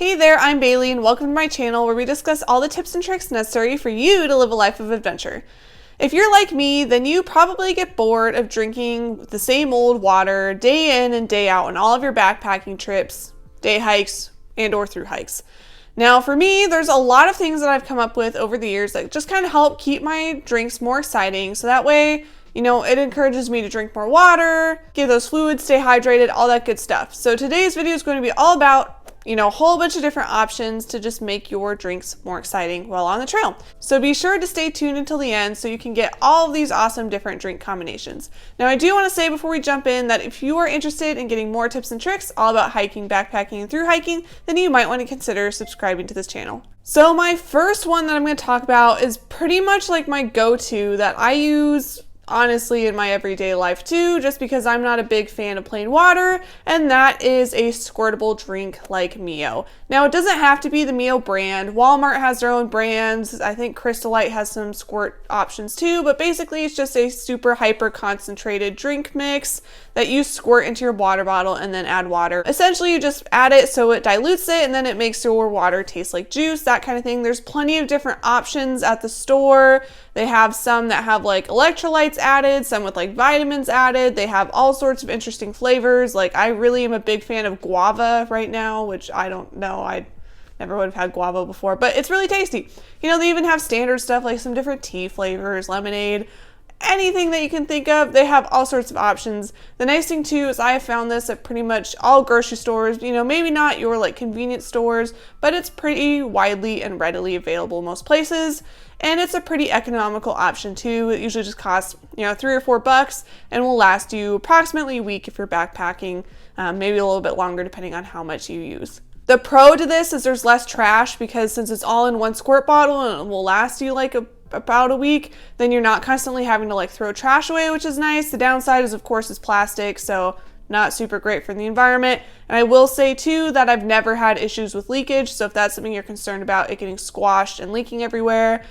Hey there, I'm Bailey and welcome to my channel where we discuss all the tips and tricks necessary for you to live a life of adventure. If you're like me, then you probably get bored of drinking the same old water day in and day out on all of your backpacking trips, day hikes, and or through hikes. Now for me, there's a lot of things that I've come up with over the years that just kind of help keep my drinks more exciting, so that way it encourages me to drink more water, give those fluids, stay hydrated, all that good stuff. So today's video is going to be all about a whole bunch of different options to just make your drinks more exciting while on the trail. So be sure to stay tuned until the end so you can get all of these awesome different drink combinations. Now I do want to say before we jump in that if you are interested in getting more tips and tricks all about hiking, backpacking, and through hiking, then you might want to consider subscribing to this channel. So my first one that I'm going to talk about is pretty much like my go-to that I use honestly in my everyday life too, just because I'm not a big fan of plain water, and that is a squirtable drink like Mio. Now it doesn't have to be the Mio brand. Walmart has their own brands. I think Crystal Light has some squirt options too, but basically it's just a super hyper concentrated drink mix that you squirt into your water bottle and then add water. Essentially you just add it so it dilutes it and then it makes your water taste like juice, that kind of thing. There's plenty of different options at the store. They have some that have like electrolytes added, some with like vitamins added. They have all sorts of interesting flavors. Like I really am a big fan of guava right now, which I don't know, I never would have had guava before, but it's really tasty. They even have standard stuff like some different tea flavors, lemonade, anything that you can think of. They have all sorts of options. The nice thing too is I have found this at pretty much all grocery stores, maybe not your like convenience stores, but it's pretty widely and readily available most places. And it's a pretty economical option too. It usually just costs, $3 or $4 and will last you approximately a week if you're backpacking, maybe a little bit longer depending on how much you use. The pro to this is there's less trash because since it's all in one squirt bottle and it will last you like about a week, then you're not constantly having to like throw trash away, which is nice. The downside is of course is plastic, so not super great for the environment. And I will say too that I've never had issues with leakage, so if that's something you're concerned about, it getting squashed and leaking everywhere,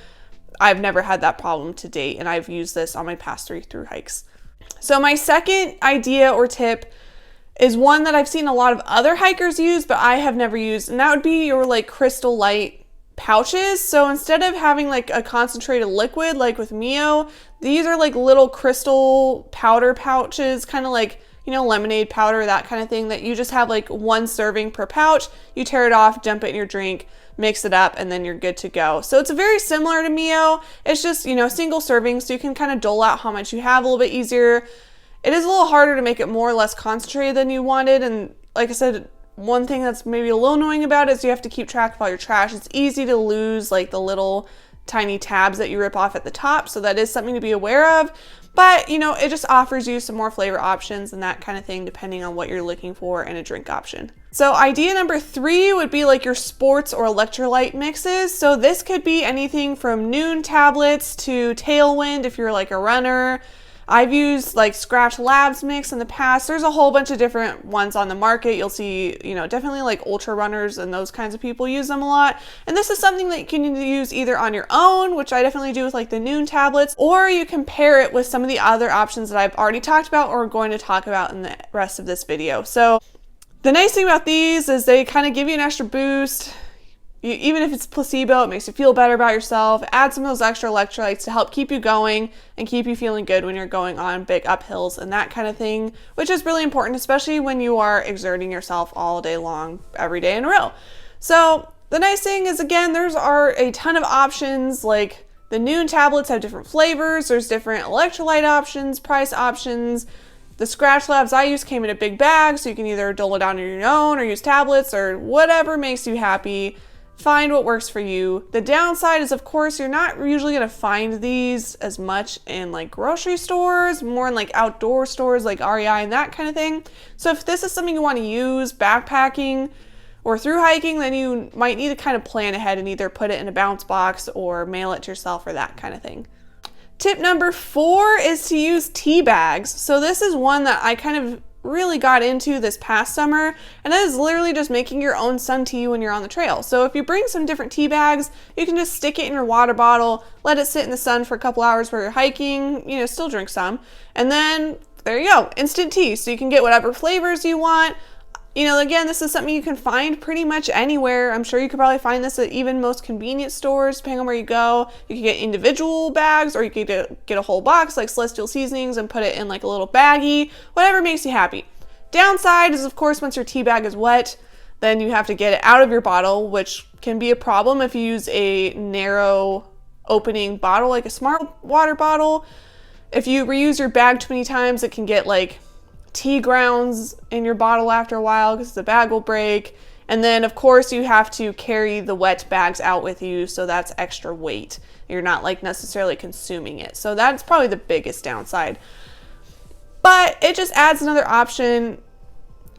I've never had that problem to date, and I've used this on my past 3 through hikes. So my second idea or tip is one that I've seen a lot of other hikers use, but I have never used, and that would be your like Crystal Light pouches. So instead of having like a concentrated liquid like with Mio, these are like little crystal powder pouches, kind of like lemonade powder, that kind of thing, that you just have like 1 serving per pouch. You tear it off, dump it in your drink, mix it up, and then you're good to go. So it's very similar to Mio. It's just single serving, so you can kind of dole out how much you have a little bit easier. It is a little harder to make it more or less concentrated than you wanted, and like I said, one thing that's maybe a little annoying about it is you have to keep track of all your trash. It's easy to lose like the little tiny tabs that you rip off at the top, so that is something to be aware of. But it just offers you some more flavor options and that kind of thing depending on what you're looking for in a drink option. So idea number 3 would be like your sports or electrolyte mixes. So this could be anything from Noon tablets to Tailwind if you're like a runner. I've used like Scratch Labs mix in the past. There's a whole bunch of different ones on the market. You'll see, definitely like ultra runners and those kinds of people use them a lot. And this is something that you can use either on your own, which I definitely do with like the Noon tablets, or you can pair it with some of the other options that I've already talked about or going to talk about in the rest of this video. So the nice thing about these is they kind of give you an extra boost. Even if it's placebo, it makes you feel better about yourself. Add some of those extra electrolytes to help keep you going and keep you feeling good when you're going on big uphills and that kind of thing, which is really important, especially when you are exerting yourself all day long, every day in a row. So the nice thing is, again, there's a ton of options. Like the Noon tablets have different flavors. There's different electrolyte options, price options. The Scratch Labs I use came in a big bag, so you can either dole it out on your own or use tablets or whatever makes you happy. Find what works for you. The downside is, of course, you're not usually going to find these as much in like grocery stores, more in like outdoor stores like REI and that kind of thing. So if this is something you want to use backpacking or through hiking, then you might need to kind of plan ahead and either put it in a bounce box or mail it to yourself or that kind of thing. Tip number 4 is to use tea bags. So this is one that I kind of really got into this past summer, and that is literally just making your own sun tea when you're on the trail. So if you bring some different tea bags, you can just stick it in your water bottle, let it sit in the sun for a couple hours while you're hiking, still drink some, and then there you go, instant tea. So you can get whatever flavors you want. You know, again, this is something you can find pretty much anywhere. I'm sure you could probably find this at even most convenience stores, depending on where you go. You can get individual bags, or you could get a whole box like Celestial Seasonings and put it in like a little baggie, whatever makes you happy. Downside is, of course, once your tea bag is wet, then you have to get it out of your bottle, which can be a problem if you use a narrow opening bottle, like a smart water bottle. If you reuse your bag too many times, it can get like tea grounds in your bottle after a while because the bag will break. And then, of course, you have to carry the wet bags out with you, so that's extra weight. You're not like necessarily consuming it. So that's probably the biggest downside. But it just adds another option.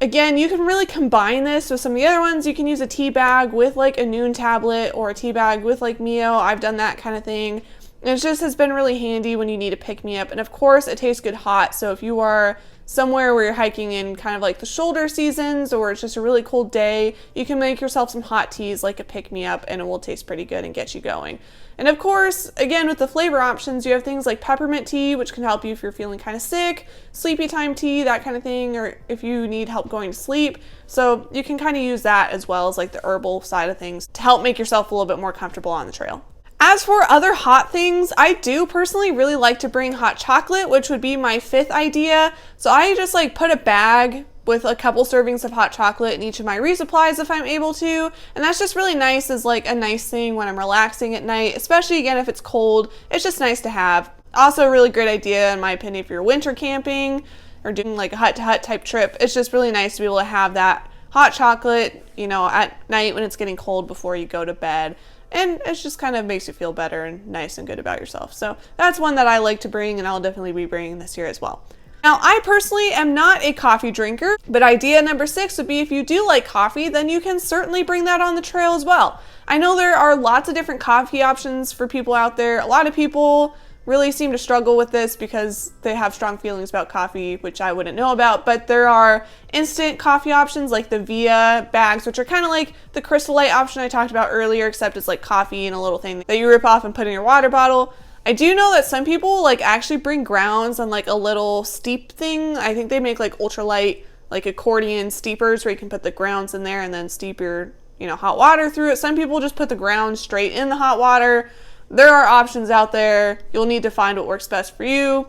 Again, you can really combine this with some of the other ones. You can use a tea bag with like a Noon tablet, or a tea bag with like Mio. I've done that kind of thing. And it just has been really handy when you need to pick me up. And of course, it tastes good hot. So if you are somewhere where you're hiking in kind of like the shoulder seasons, or it's just a really cold day, you can make yourself some hot teas like a pick-me-up, and it will taste pretty good and get you going. And of course, again, with the flavor options, you have things like peppermint tea, which can help you if you're feeling kind of sick, sleepy time tea, that kind of thing, or if you need help going to sleep. So you can kind of use that as well as like the herbal side of things to help make yourself a little bit more comfortable on the trail. As for other hot things, I do personally really like to bring hot chocolate, which would be my 5th idea. So I just like put a bag with a couple servings of hot chocolate in each of my resupplies if I'm able to. And that's just really nice as like a nice thing when I'm relaxing at night, especially again if it's cold. It's just nice to have. Also a really great idea in my opinion if you're winter camping or doing like a hut-to-hut type trip. It's just really nice to be able to have that hot chocolate, you know, at night when it's getting cold before you go to bed. And it just kind of makes you feel better and nice and good about yourself. So that's one that I like to bring, and I'll definitely be bringing this year as well. Now, I personally am not a coffee drinker, but idea number 6 would be if you do like coffee, then you can certainly bring that on the trail as well. I know there are lots of different coffee options for people out there. A lot of people really seem to struggle with this because they have strong feelings about coffee, which I wouldn't know about, but there are instant coffee options like the Via bags, which are kind of like the Crystal Light option I talked about earlier, except it's like coffee in a little thing that you rip off and put in your water bottle. I do know that some people like actually bring grounds on like a little steep thing. I think they make like ultralight, like accordion steepers where you can put the grounds in there and then steep your, you know, hot water through it. Some people just put the grounds straight in the hot water. There are options out there. You'll need to find what works best for you.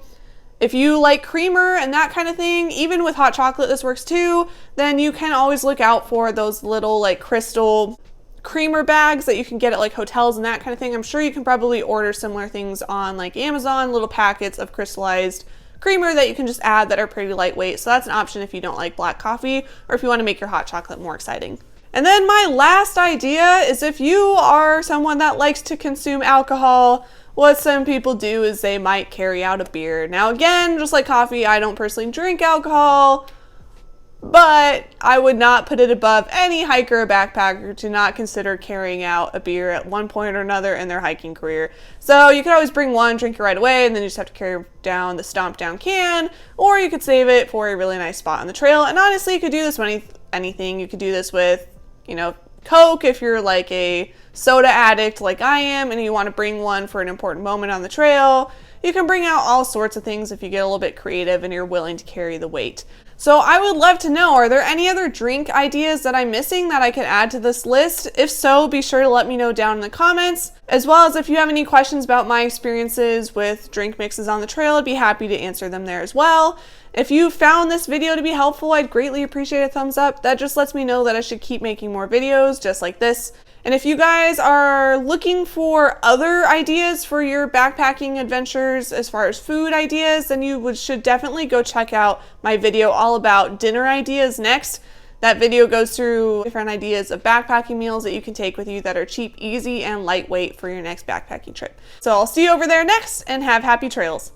If you like creamer and that kind of thing, even with hot chocolate, this works too, then you can always look out for those little like crystal creamer bags that you can get at like hotels and that kind of thing. I'm sure you can probably order similar things on like Amazon, little packets of crystallized creamer that you can just add that are pretty lightweight. So that's an option if you don't like black coffee or if you want to make your hot chocolate more exciting. And then my last idea is if you are someone that likes to consume alcohol, what some people do is they might carry out a beer. Now again, just like coffee, I don't personally drink alcohol, but I would not put it above any hiker or backpacker to not consider carrying out a beer at one point or another in their hiking career. So you could always bring one, drink it right away, and then you just have to carry down the stomped down can, or you could save it for a really nice spot on the trail. And honestly, you could do this with anything. You could do this with, you know, Coke if you're like a soda addict like I am and you want to bring one for an important moment on the trail. You can bring out all sorts of things if you get a little bit creative and you're willing to carry the weight. So I would love to know, are there any other drink ideas that I'm missing that I could add to this list? If so, be sure to let me know down in the comments, as well as if you have any questions about my experiences with drink mixes on the trail, I'd be happy to answer them there as well. If you found this video to be helpful, I'd greatly appreciate a thumbs up. That just lets me know that I should keep making more videos just like this. And if you guys are looking for other ideas for your backpacking adventures as far as food ideas, then you should definitely go check out my video all about dinner ideas next. That video goes through different ideas of backpacking meals that you can take with you that are cheap, easy, and lightweight for your next backpacking trip. So I'll see you over there next, and have happy trails.